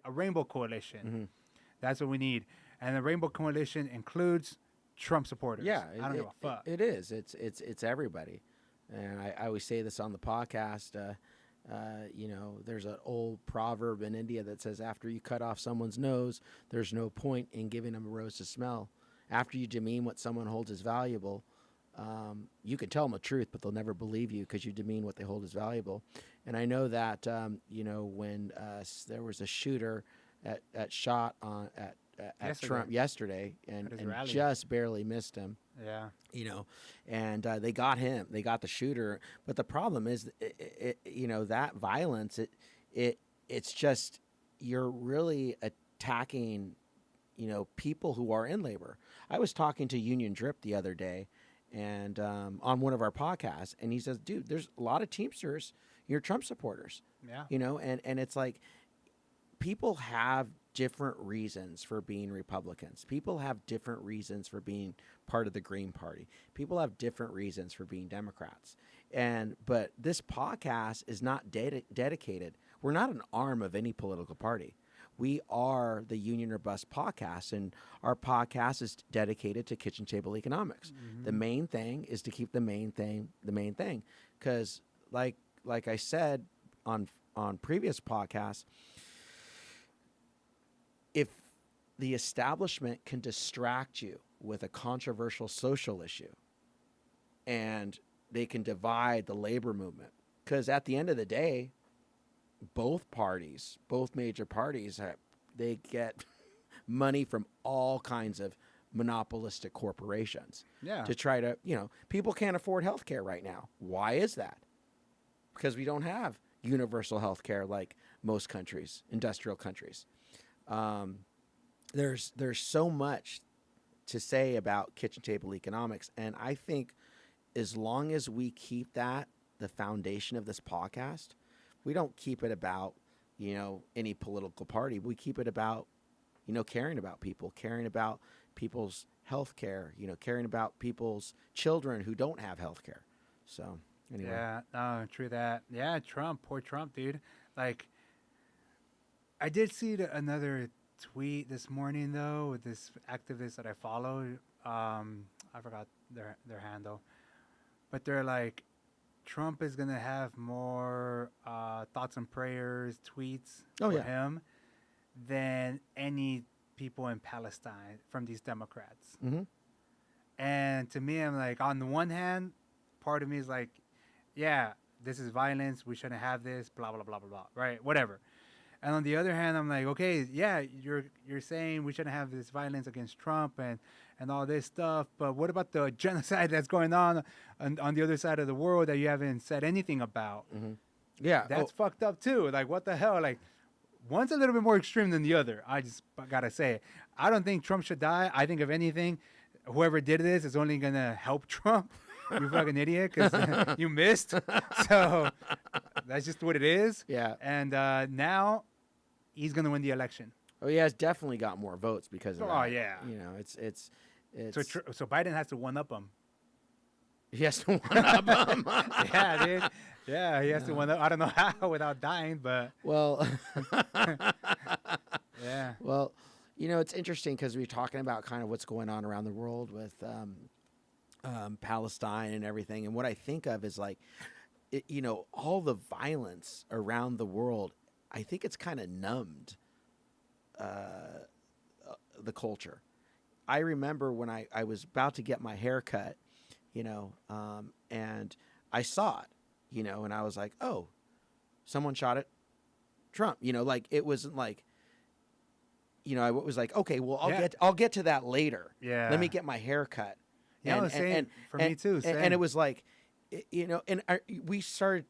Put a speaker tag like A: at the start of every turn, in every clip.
A: a rainbow coalition. That's what we need. And the rainbow coalition includes Trump supporters.
B: Yeah,
A: I don't give a fuck.
B: It is. It's everybody. And I always say this on the podcast. There's an old proverb in India that says, after you cut off someone's nose, there's no point in giving them a rose to smell. After you demean what someone holds as valuable, you can tell them the truth, but they'll never believe you because you demean what they hold as valuable. And I know that, when there was a shooter shot at Trump yesterday and just barely missed him.
A: Yeah.
B: And they got him. They got the shooter. But the problem is, that violence, it's just, you're really attacking, people who are in labor. I was talking to Union Drip the other day and on one of our podcasts, and he says, dude, there's a lot of Teamsters, you're Trump supporters.
A: Yeah.
B: And it's like, people have different reasons for being Republicans. People have different reasons for being part of the Green Party. People have different reasons for being Democrats. But this podcast is not dedicated. We're not an arm of any political party. We are the Union or Bust podcast, and our podcast is dedicated to kitchen table economics. Mm-hmm. The main thing is to keep the main thing, because like I said on previous podcasts, if the establishment can distract you with a controversial social issue and they can divide the labor movement, because at the end of the day, both major parties, they get money from all kinds of monopolistic corporations to try to, people can't afford health care right now. Why is that? Because we don't have universal health care like most countries, industrial countries. There's so much to say about kitchen table economics. And I think as long as we keep that the foundation of this podcast, we don't keep it about, any political party. We keep it about, caring about people, caring about people's health care, caring about people's children who don't have health care. So anyway.
A: Yeah, no, true that. Yeah, poor Trump, dude. Like, I did see another tweet this morning though with this activist that I followed. I forgot their handle, but they're like, Trump is gonna have more thoughts and prayers tweets for him than any people in Palestine from these Democrats. Mm-hmm. And to me, I'm like, on the one hand, part of me is like, yeah, this is violence. We shouldn't have this. Blah blah blah blah blah. Right? Whatever. And on the other hand, I'm like, okay, yeah, you're saying we shouldn't have this violence against Trump and all this stuff, but what about the genocide that's going on the other side of the world that you haven't said anything about?
B: Mm-hmm. Yeah,
A: that's fucked up too. Like, what the hell? Like, one's a little bit more extreme than the other. I just gotta say it. I don't think Trump should die. I think if anything, whoever did this is only gonna help Trump. You fucking idiot, because you missed. So that's just what it is.
B: Yeah.
A: And now he's gonna win the election.
B: Oh, he has definitely got more votes because of that. Oh
A: yeah.
B: It's
A: so Biden has to one up him.
B: He has to one up him.
A: Yeah, dude. Yeah, he has to one up. I don't know how without dying, but
B: well.
A: Yeah.
B: Well, it's interesting because we're talking about kind of what's going on around the world with Palestine and everything, and what I think of is like, all the violence around the world. I think it's kind of numbed the culture. I remember when I was about to get my hair cut, and I saw it, and I was like, oh, someone shot at Trump. Like, it wasn't like, I was like, okay, well, I'll get to that later.
A: Yeah.
B: Let me get my hair cut.
A: Yeah, same for me too. Same.
B: And it was like, and we started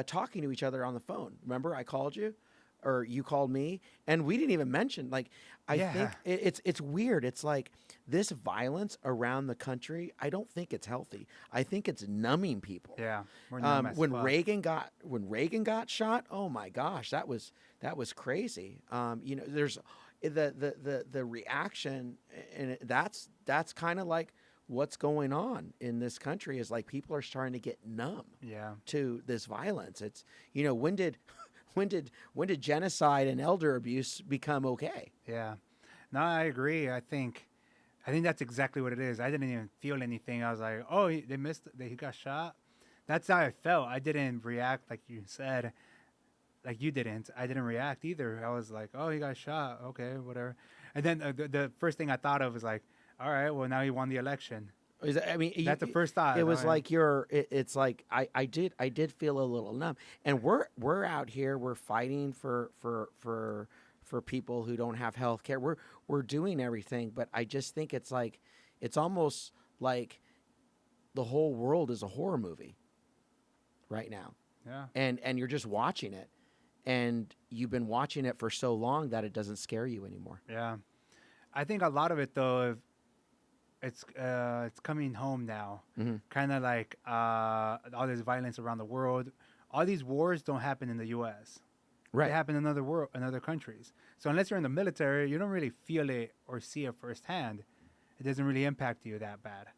B: talking to each other on the phone. Remember, I called you, or you called me, and we didn't even mention. Like, I think it's weird. It's like this violence around the country. I don't think it's healthy. I think it's numbing people.
A: Yeah.
B: When Reagan got shot, oh my gosh, that was crazy. There's the reaction, and that's kind of like what's going on in this country is like people are starting to get numb to this violence. It's, when did when did genocide and elder abuse become okay?
A: Yeah. No, I agree. I think that's exactly what it is. I didn't even feel anything. I was like, oh, they missed. He got shot. That's how I felt. I didn't react like you said. Like you didn't. I didn't react either. I was like, oh, he got shot. Okay, whatever. And then the first thing I thought of was like, all right, well now he won the election.
B: I mean,
A: That's the first thought.
B: it was
A: Oh,
B: like it's like I did feel a little numb, and we're out here, we're fighting for people who don't have health care. We're doing everything, but I just think it's like, it's almost like the whole world is a horror movie right now,
A: yeah.
B: and you're just watching it, and you've been watching it for so long that it doesn't scare you anymore.
A: Yeah. I think a lot of it though, it's coming home now.
B: Mm-hmm.
A: Kind of like all this violence around the world. All these wars don't happen in the U.S.
B: Right.
A: They happen in other countries. So unless you're in the military, you don't really feel it or see it firsthand. It doesn't really impact you that bad.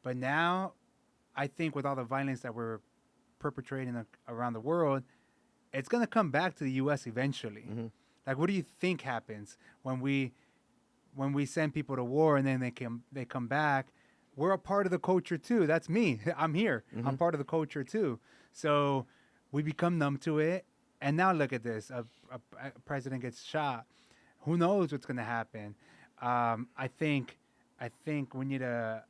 A: But now, I think with all the violence that we're perpetrating around the world, it's gonna come back to the U.S. eventually.
B: Mm-hmm.
A: Like, what do you think happens when we send people to war and then they come back? We're a part of the culture too. That's me. I'm here.
B: Mm-hmm.
A: I'm part of the culture too. So we become numb to it. And now look at this: a president gets shot. Who knows what's going to happen? I think we need to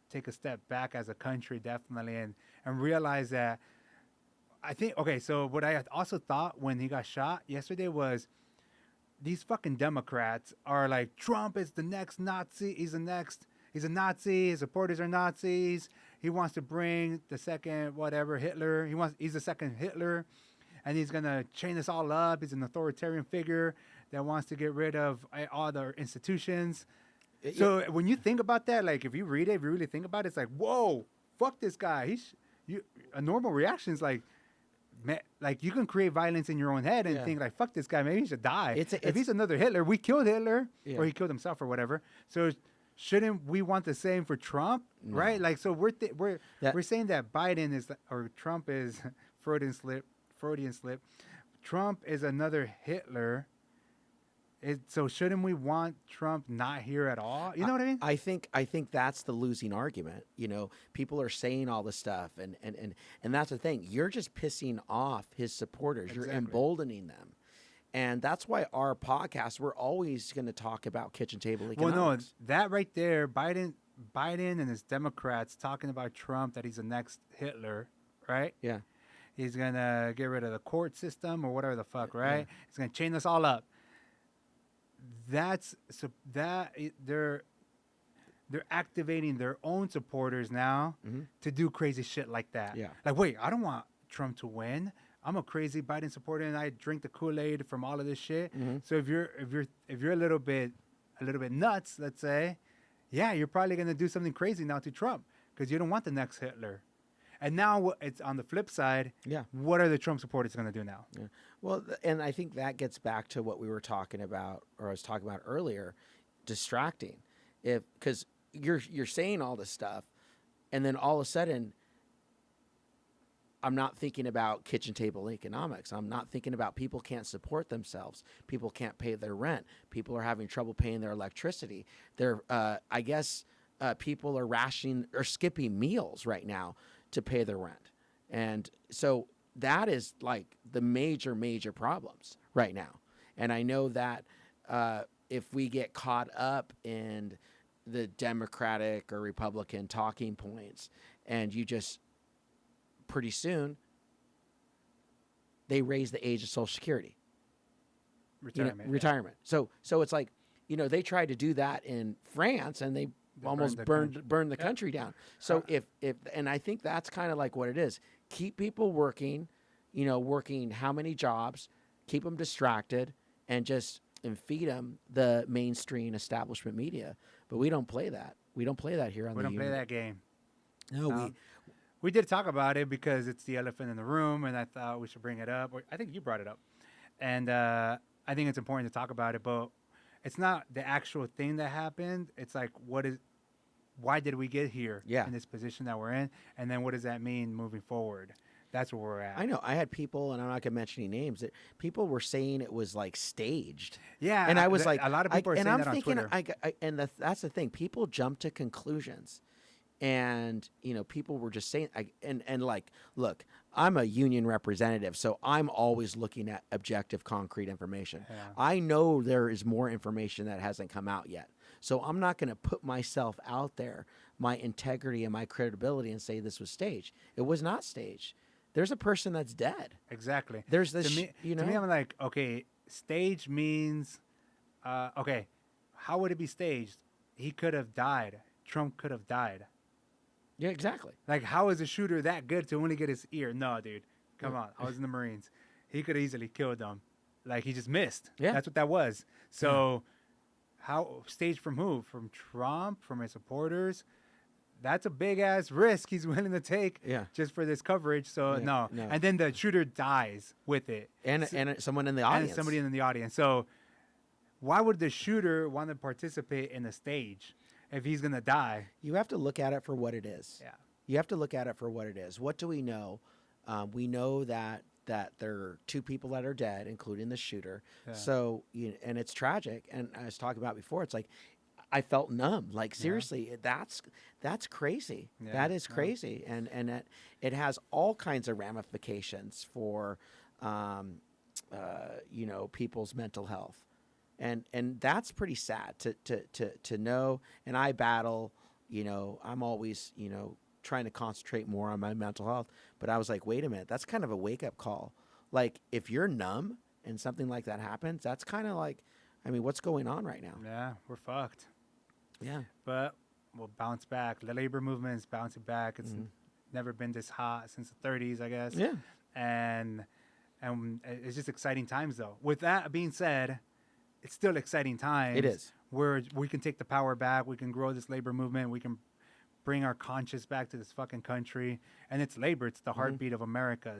A: take a step back as a country, definitely, and realize that. I think okay. So what I also thought when he got shot yesterday was, these fucking Democrats are like, Trump is the next Nazi. He's a Nazi. His supporters are Nazis. He wants to bring the second whatever Hitler. He's the second Hitler, and he's gonna chain us all up. He's an authoritarian figure that wants to get rid of all the institutions. So when you think about that, like if you read it, if you really think about it, it's like, whoa, fuck this guy. A normal reaction is like, man, like you can create violence in your own head and think like, fuck this guy, maybe he should die. If he's another Hitler, we killed Hitler, or he killed himself or whatever. So shouldn't we want the same for Trump, right? Like, so we're saying that Biden is, or Trump is Freudian slip. Trump is another Hitler. So shouldn't we want Trump not here at all? You know what I mean?
B: I think that's the losing argument. You know, people are saying all this stuff, and that's the thing. You're just pissing off his supporters. Exactly. You're emboldening them. And that's why our podcast, we're always going to talk about kitchen table economics.
A: Well, no, that right there, Biden and his Democrats talking about Trump, that he's the next Hitler, right?
B: Yeah.
A: He's going to get rid of the court system or whatever the fuck, right? Yeah. He's going to chain us all up. They're activating their own supporters now to do crazy shit like that. Yeah. Like, wait, I don't want Trump to win. I'm a crazy Biden supporter and I drink the Kool-Aid from all of this shit. Mm-hmm. So if you're a little bit nuts, let's say, yeah, you're probably gonna do something crazy now to Trump because you don't want the next Hitler. And now it's on the flip side. Yeah. What are the Trump supporters going to do now? Yeah.
B: Well, and I think that gets back to what we were talking about, or I was talking about earlier, distracting. Because you're saying all this stuff, and then all of a sudden, I'm not thinking about kitchen table economics. I'm not thinking about people can't support themselves. People can't pay their rent. People are having trouble paying their electricity. People are rationing or skipping meals right now to pay their rent. And so that is like the major problems right now. And I know that if we get caught up in the Democratic or Republican talking points, and you just pretty soon they raise the age of Social Security. Retirement. So it's like, they tried to do that in France and they almost burned the country down. So if and I think that's kind of like what it is. Keep people working, working how many jobs, keep them distracted, and feed them the mainstream establishment media. But we don't play that. We don't play that here on the
A: Union. We don't play that game.
B: No,
A: we did talk about it because it's the elephant in the room, and I thought we should bring it up. I think you brought it up, and I think it's important to talk about it. But it's not the actual thing that happened. It's like, why did we get here in this position that we're in? And then what does that mean moving forward? That's where we're at.
B: I know. I had people, and I'm not gonna mention any names. That people were saying it was like staged.
A: Yeah,
B: And I was like,
A: a lot of people are saying
B: I'm
A: that on
B: thinking,
A: Twitter.
B: that's the thing. People jump to conclusions, and people were just saying, and like, look, I'm a union representative, so I'm always looking at objective, concrete information.
A: Yeah.
B: I know there is more information that hasn't come out yet, so I'm not going to put myself out there, my integrity and my credibility, and say this was staged. It was not staged. There's a person that's dead.
A: Exactly.
B: There's this,
A: To me, I'm like, okay, stage means, okay, how would it be staged? He could have died. Trump could have died.
B: Yeah, exactly.
A: Like, how is a shooter that good to only get his ear? No, dude. Come on. I was in the Marines. He could have easily killed them. Like, he just missed.
B: Yeah.
A: That's what that was. So, how staged from who? From Trump? From his supporters? That's a big-ass risk he's willing to take just for this coverage. So, no. And then the shooter dies with it.
B: And someone in the audience.
A: And somebody in the audience. So, why would the shooter want to participate in the stage if he's going to die?
B: You have to look at it for what it is.
A: Yeah.
B: You have to look at it for what it is. What do we know? We know that there are 2 people that are dead, including the shooter. Yeah. So, and it's tragic. And I was talking about before, it's like, I felt numb. Like, seriously, that's crazy. Yeah. That is crazy. And it has all kinds of ramifications for, people's mental health. And that's pretty sad to know. And I battle, I'm always, trying to concentrate more on my mental health. But I was like, wait a minute, that's kind of a wake-up call. Like, if you're numb and something like that happens, that's kind of like, what's going on right now?
A: Yeah, we're fucked.
B: Yeah.
A: But we'll bounce back. The labor movement is bouncing back. It's never been this hot since the 30s, I guess.
B: Yeah.
A: And it's just exciting times, though. With that being said, it's still exciting times.
B: It is.
A: Where we can take the power back. We can grow this labor movement. We can bring our conscience back to this fucking country. And it's labor. It's the heartbeat of America.